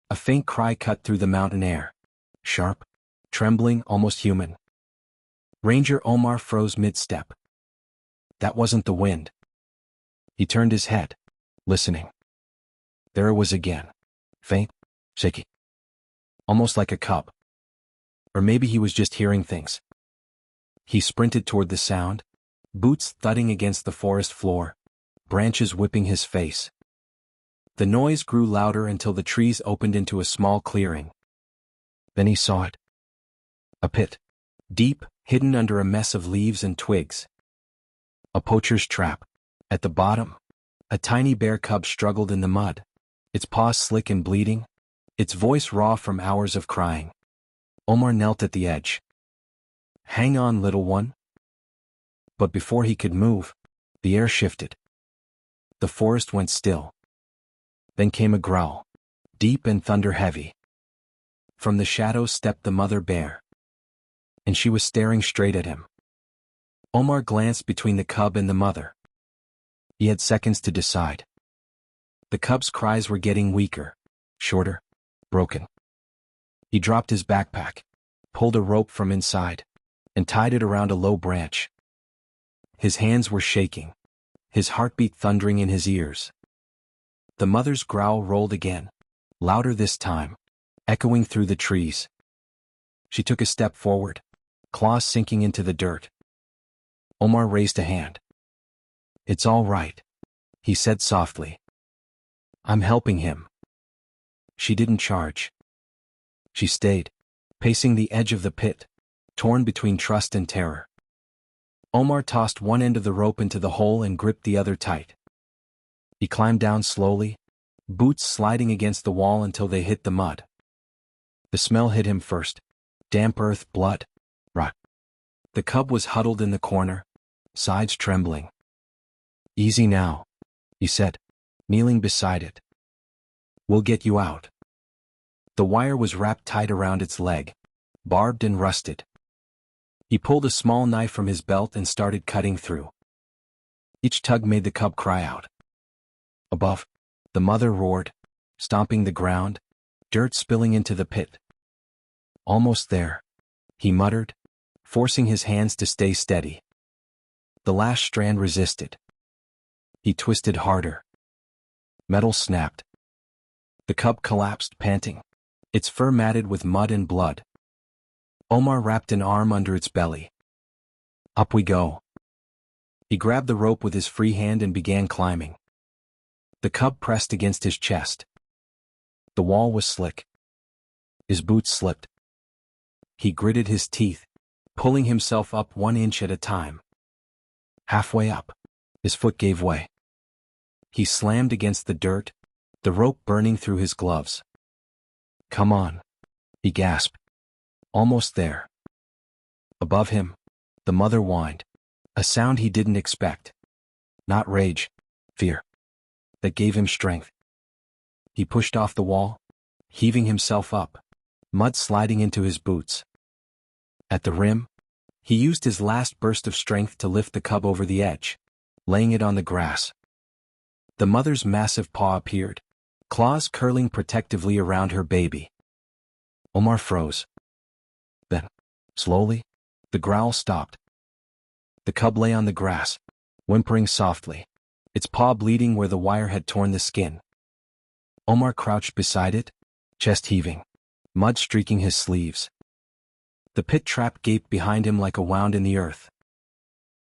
A faint cry cut through the mountain air. Sharp, trembling, almost human. Ranger Omar froze mid-step. That wasn't the wind. He turned his head, listening. There it was again. Faint, shaky. Almost like a cub. Or maybe he was just hearing things. He sprinted toward the sound, boots thudding against the forest floor, branches whipping his face. The noise grew louder until the trees opened into a small clearing. Then he saw it. A pit. Deep, hidden under a mess of leaves and twigs. A poacher's trap. At the bottom, a tiny bear cub struggled in the mud, its paws slick and bleeding, its voice raw from hours of crying. Omar knelt at the edge. Hang on, little one. But before he could move, the air shifted. The forest went still. Then came a growl, deep and thunder-heavy. From the shadows stepped the mother bear. And she was staring straight at him. Omar glanced between the cub and the mother. He had seconds to decide. The cub's cries were getting weaker, shorter, broken. He dropped his backpack, pulled a rope from inside, and tied it around a low branch. His hands were shaking, his heartbeat thundering in his ears. The mother's growl rolled again, louder this time, echoing through the trees. She took a step forward, claws sinking into the dirt. Omar raised a hand. It's all right, he said softly. I'm helping him. She didn't charge. She stayed, pacing the edge of the pit, torn between trust and terror. Omar tossed one end of the rope into the hole and gripped the other tight. He climbed down slowly, boots sliding against the wall until they hit the mud. The smell hit him first. Damp earth, blood, rot. The cub was huddled in the corner, sides trembling. Easy now, he said, kneeling beside it. We'll get you out. The wire was wrapped tight around its leg, barbed and rusted. He pulled a small knife from his belt and started cutting through. Each tug made the cub cry out. Above, the mother roared, stomping the ground, dirt spilling into the pit. Almost there, he muttered, forcing his hands to stay steady. The last strand resisted. He twisted harder. Metal snapped. The cub collapsed, panting, its fur matted with mud and blood. Omar wrapped an arm under its belly. Up we go. He grabbed the rope with his free hand and began climbing. The cub pressed against his chest. The wall was slick. His boots slipped. He gritted his teeth, pulling himself up 1 inch at a time. Halfway up, his foot gave way. He slammed against the dirt, the rope burning through his gloves. Come on, he gasped. Almost there. Above him, the mother whined, a sound he didn't expect. Not rage, fear. That gave him strength. He pushed off the wall, heaving himself up, mud sliding into his boots. At the rim, he used his last burst of strength to lift the cub over the edge, laying it on the grass. The mother's massive paw appeared, claws curling protectively around her baby. Omar froze. Then, slowly, the growl stopped. The cub lay on the grass, whimpering softly, its paw bleeding where the wire had torn the skin. Omar crouched beside it, chest heaving, mud streaking his sleeves. The pit trap gaped behind him like a wound in the earth.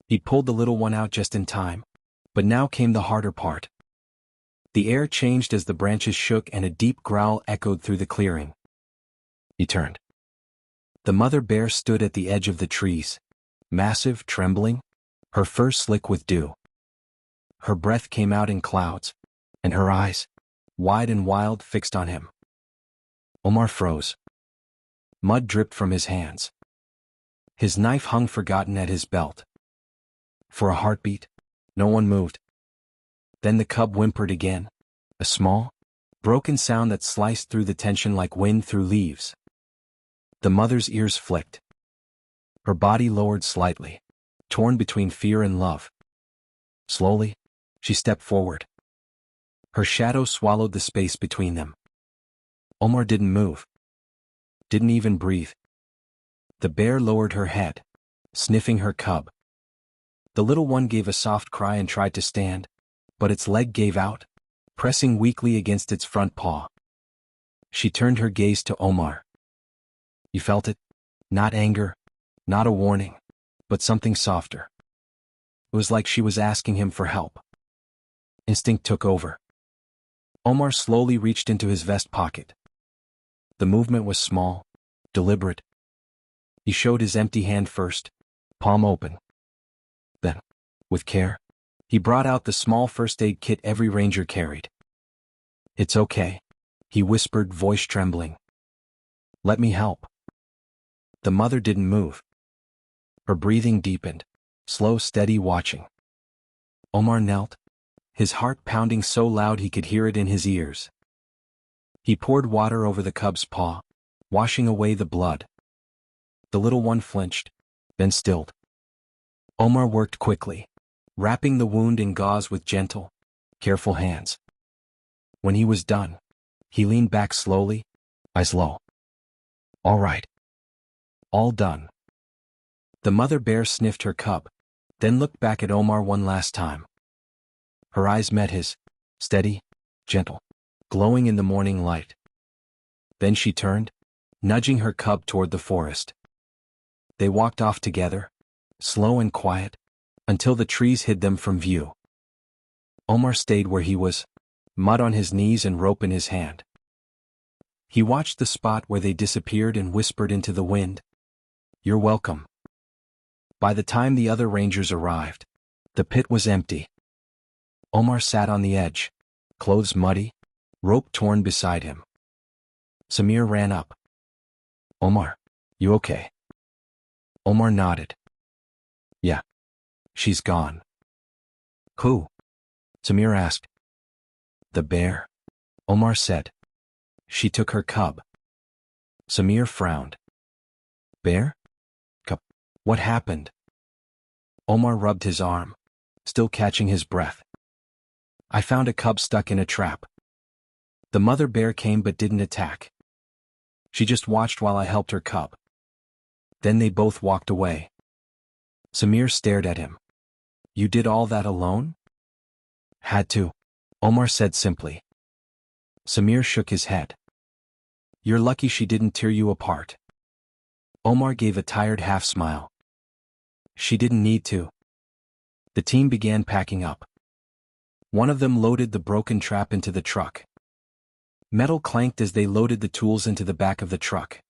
He'd pulled the little one out just in time, but now came the harder part. The air changed as the branches shook and a deep growl echoed through the clearing. He turned. The mother bear stood at the edge of the trees, massive, trembling, her fur slick with dew. Her breath came out in clouds, and her eyes, wide and wild, fixed on him. Omar froze. Mud dripped from his hands. His knife hung forgotten at his belt. For a heartbeat, no one moved. Then the cub whimpered again, a small, broken sound that sliced through the tension like wind through leaves. The mother's ears flicked. Her body lowered slightly, torn between fear and love. Slowly, she stepped forward. Her shadow swallowed the space between them. Omar didn't move. Didn't even breathe. The bear lowered her head, sniffing her cub. The little one gave a soft cry and tried to stand, but its leg gave out, pressing weakly against its front paw. She turned her gaze to Omar. You felt it? Not anger, not a warning, but something softer. It was like she was asking him for help. Instinct took over. Omar slowly reached into his vest pocket. The movement was small, deliberate. He showed his empty hand first, palm open. Then, with care, he brought out the small first aid kit every ranger carried. It's okay, he whispered, voice trembling. Let me help. The mother didn't move. Her breathing deepened, slow, steady, watching. Omar knelt, his heart pounding so loud he could hear it in his ears. He poured water over the cub's paw, washing away the blood. The little one flinched, then stilled. Omar worked quickly, wrapping the wound in gauze with gentle, careful hands. When he was done, he leaned back slowly, eyes low. All right. All done. The mother bear sniffed her cub, then looked back at Omar one last time. Her eyes met his, steady, gentle, glowing in the morning light. Then she turned, nudging her cub toward the forest. They walked off together, slow and quiet, until the trees hid them from view. Omar stayed where he was, mud on his knees and rope in his hand. He watched the spot where they disappeared and whispered into the wind, "You're welcome." By the time the other rangers arrived, the pit was empty. Omar sat on the edge, clothes muddy, rope torn beside him. Samir ran up. Omar, you okay? Omar nodded. Yeah. She's gone. Who? Samir asked. The bear, Omar said. She took her cub. Samir frowned. Bear? Cub. What happened? Omar rubbed his arm, still catching his breath. I found a cub stuck in a trap. The mother bear came but didn't attack. She just watched while I helped her cub. Then they both walked away. Samir stared at him. You did all that alone? Had to, Omar said simply. Samir shook his head. You're lucky she didn't tear you apart. Omar gave a tired half-smile. She didn't need to. The team began packing up. One of them loaded the broken trap into the truck. Metal clanked as they loaded the tools into the back of the truck.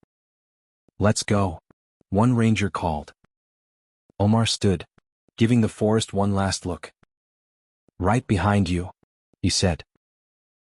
Let's go, one ranger called. Omar stood, giving the forest one last look. Right behind you, he said.